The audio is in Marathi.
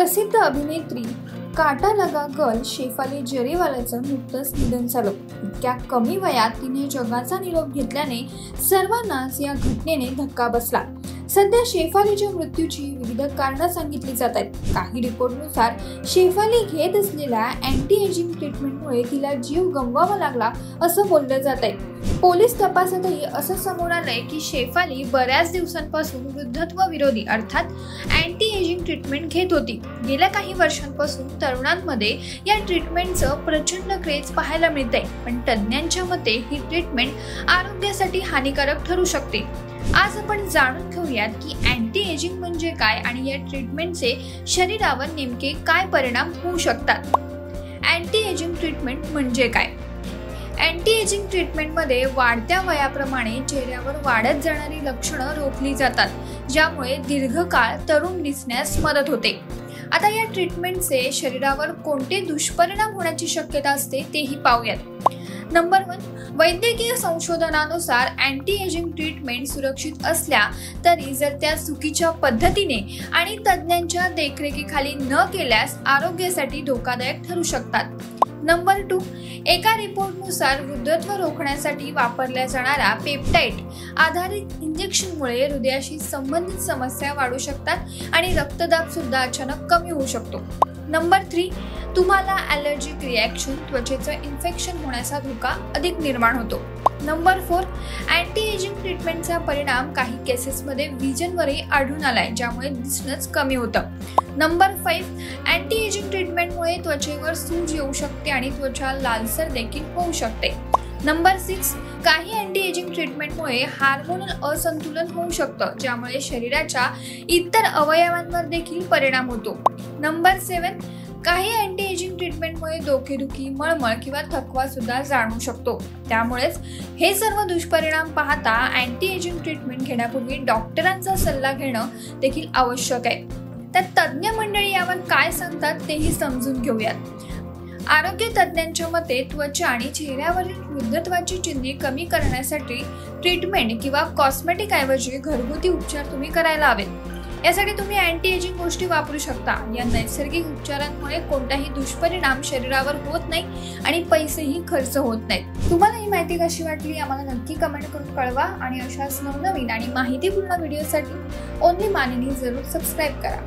प्रसिद्ध अभिनेत्री काटा लगा गर्ल शेफाली जरीवालाचं नुकतंच निधन झालं। इतक्या कमी वयात तिने जगाचा निरोप घेतल्याने सर्वांनाच या घटनेने धक्का बसला। सध्या शेफालीच्या मृत्यूची विविध कारणं सांगितली जात आहेत। काही रिपोर्टनुसार शेफाली घेत असलेल्या अँटी एजिंग ट्रीटमेंटमुळे तिला जीव गमवावा लागला असं बोललं जात आहे। पोलीस तपासातही असं समोर आलंय की शेफाली बऱ्याच दिवसांपासून वृद्धत्व विरोधी अर्थात अँटी एजिंग ट्रीटमेंट घेत होती। गेल्या काही वर्षांपासून तरुणांमध्ये या ट्रीटमेंटचं प्रचंड क्रेज पाहायला मिळतंय, पण तज्ज्ञांच्या मते ही ट्रीटमेंट आरोग्यासाठी हानिकारक ठरू शकते। आज आपण जाणून घेऊयात की अँटी एजिंग म्हणजे काय आणि या ट्रीटमेंटचे शरीरावर नेमके काय परिणाम होऊ शकतात। अँटी एजिंग ट्रीटमेंट म्हणजे काय? अँटी एजिंग ट्रीटमेंटमध्ये वाढत्या वयाप्रमाणे चेहऱ्यावर वाढत जाणारी लक्षणं रोखली जातात, ज्यामुळे दीर्घकाळ तरुण दिसण्यास मदत होते। आता या ट्रीटमेंटचे शरीरावर कोणते दुष्परिणाम होण्याची शक्यता असते तेही पाहूयात। नंबर 1, वैद्यकीय संशोधनानुसार अँटी एजिंग ट्रीटमेंट सुरक्षित असल्या तरी जर त्या चुकीच्या पद्धतीने आणि तज्ज्ञांच्या देखरेखीखाली न केल्यास आरोग्यासाठी धोकादायक ठरू शकतात। नंबर 2, एका रिपोर्टनुसार वृद्धत्व रोखण्यासाठी वापरल्या जाणाऱ्या पेप्टाइड आधारित इंजेक्शनमुळे हृदयाशी संबंधित समस्या वाढू शकतात आणि रक्तदाब सुद्धा अचानक कमी होऊ शकतो। नंबर 3, तुम्हाला ॲलर्जिक रिॲक्शन त्वचेचं इन्फेक्शन होण्याचा धोका अधिक निर्माण होतो। नंबर 4, अँटी एजिंग ट्रीटमेंटचा परिणाम काही केसेसमध्ये विजनवरही आढळून आलाय, ज्यामुळे दिसणंच कमी होतं। नंबर 5, अँटी एजिंग ट्रीटमेंटमुळे त्वचेवर सूज येऊ शकते आणि त्वचा लालसर देखील होऊ शकते। नंबर 6, काही अँटी एजिंग ट्रीटमेंटमुळे हार्मोनल असंतुलन होऊ शकतं, ज्यामुळे शरीराच्या इतर अवयवांवर देखील परिणाम होतो। नंबर 7, काही अँटी एजिंग ट्रीटमेंटमुळे डोकेदुखी, मळमळ किंवा थकवा सुद्धा जाणवू शकतो। त्यामुळेच हे सर्व दुष्परिणाम पाहता अँटी एजिंग ट्रीटमेंट घेण्यापूर्वी डॉक्टरांचा सल्ला घेणं देखील आवश्यक आहे। तर तज्ज्ञ मंडळी यावर काय सांगतात तेही समजून घेऊयात। आरोग्य तज्ज्ञांच्या मते त्वचा आणि चेहऱ्यावरील वृद्धत्वाची चिन्हे कमी करण्यासाठी ट्रीटमेंट किंवा कॉस्मेटिक ऐवजी घरगुती उपचार तुम्ही करायला हवेत। यासाठी तुम्ही अँटी एजिंग गोष्टी वापरू शकता। या नैसर्गिक उपचारांमुळे कोणताही दुष्परिणाम शरीरावर होत नाही आणि पैसेही खर्च होत नाहीत। तुम्हाला ही माहिती कशी वाटली आम्हाला नक्की कमेंट करून कळवा आणि अशाच नवनवीन आणि माहितीपूर्ण व्हिडिओसाठी ओनली मानिनी जरूर सबस्क्राईब करा।